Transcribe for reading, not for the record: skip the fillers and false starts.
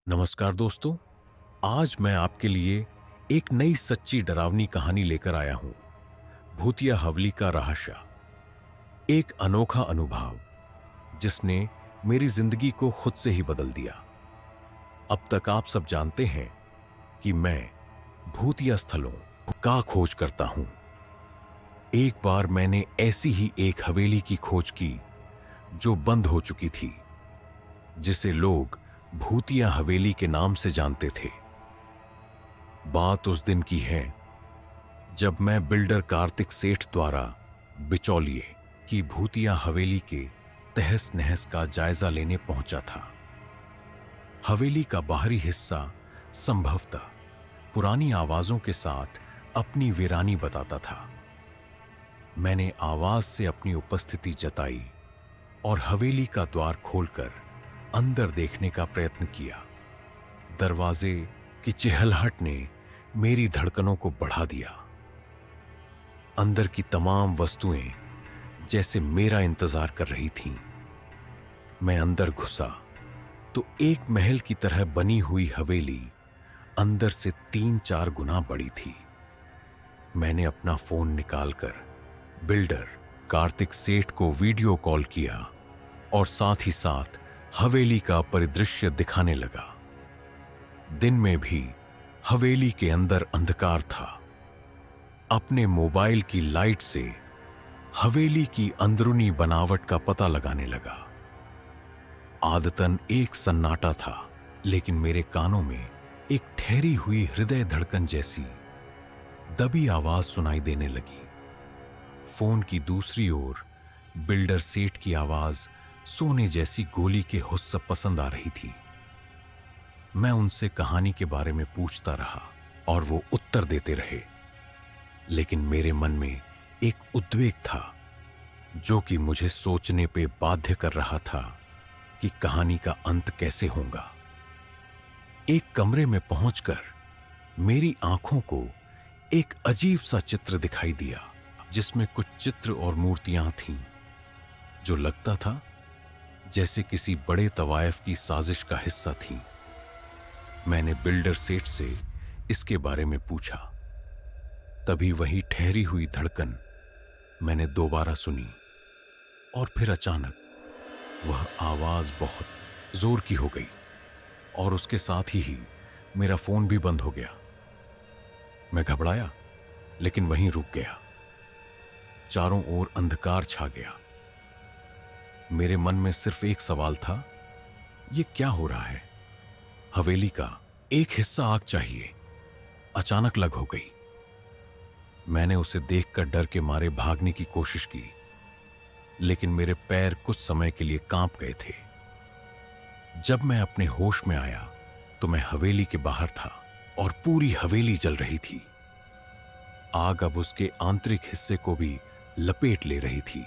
नमस्कार दोस्तों। आज मैं आपके लिए एक नई सच्ची डरावनी कहानी लेकर आया हूं। भूतिया हवली का रहस्य। एक अनोखा अनुभव जिसने मेरी जिंदगी को खुद से ही बदल दिया। अब तक आप सब जानते हैं कि मैं भूतिया स्थलों का खोज करता हूं। एक बार मैंने ऐसी ही एक हवेली की खोज की जो बंद हो चुकी थी, जिसे लोग भूतिया हवेली के नाम से जानते थे। बात उस दिन की है जब मैं बिल्डर कार्तिक सेठ द्वारा बिचौलिए की भूतिया हवेली के तहस नहस का जायजा लेने पहुंचा था। हवेली का बाहरी हिस्सा संभवतः पुरानी आवाजों के साथ अपनी वीरानी बताता था। मैंने आवाज से अपनी उपस्थिति जताई और हवेली का द्वार खोलकर अंदर देखने का प्रयत्न किया। दरवाजे की चिहलहट ने मेरी धड़कनों को बढ़ा दिया। अंदर की तमाम वस्तुएं जैसे मेरा इंतजार कर रही थीं। मैं अंदर घुसा तो एक महल की तरह बनी हुई हवेली अंदर से 3-4 गुना बड़ी थी। मैंने अपना फोन निकालकर बिल्डर कार्तिक सेठ को वीडियो कॉल किया और साथ ही साथ हवेली का परिदृश्य दिखाने लगा। दिन में भी हवेली के अंदर अंधकार था। अपने मोबाइल की लाइट से हवेली की अंदरूनी बनावट का पता लगाने लगा। आदतन एक सन्नाटा था, लेकिन मेरे कानों में एक ठहरी हुई हृदय धड़कन जैसी दबी आवाज सुनाई देने लगी। फोन की दूसरी ओर बिल्डर सेठ की आवाज सोने जैसी गोली के हुस्स पसंद आ रही थी। मैं उनसे कहानी के बारे में पूछता रहा और वो उत्तर देते रहे, लेकिन मेरे मन में एक उद्वेग था जो कि मुझे सोचने पे बाध्य कर रहा था कि कहानी का अंत कैसे होगा। एक कमरे में पहुंचकर मेरी आंखों को एक अजीब सा चित्र दिखाई दिया, जिसमें कुछ चित्र और मूर्तियां थीं जो लगता था जैसे किसी बड़े तवायफ की साजिश का हिस्सा थी। मैंने बिल्डर सेठ से इसके बारे में पूछा। तभी वही ठहरी हुई धड़कन मैंने दोबारा सुनी और फिर अचानक वह आवाज बहुत जोर की हो गई और उसके साथ ही मेरा फोन भी बंद हो गया। मैं घबराया, लेकिन वहीं रुक गया। चारों ओर अंधकार छा गया। मेरे मन में सिर्फ एक सवाल था, यह क्या हो रहा है? हवेली का एक हिस्सा आग चाहिए अचानक लग हो गई। मैंने उसे देखकर डर के मारे भागने की कोशिश की, लेकिन मेरे पैर कुछ समय के लिए कांप गए थे। जब मैं अपने होश में आया तो मैं हवेली के बाहर था और पूरी हवेली जल रही थी। आग अब उसके आंतरिक हिस्से को भी लपेट ले रही थी।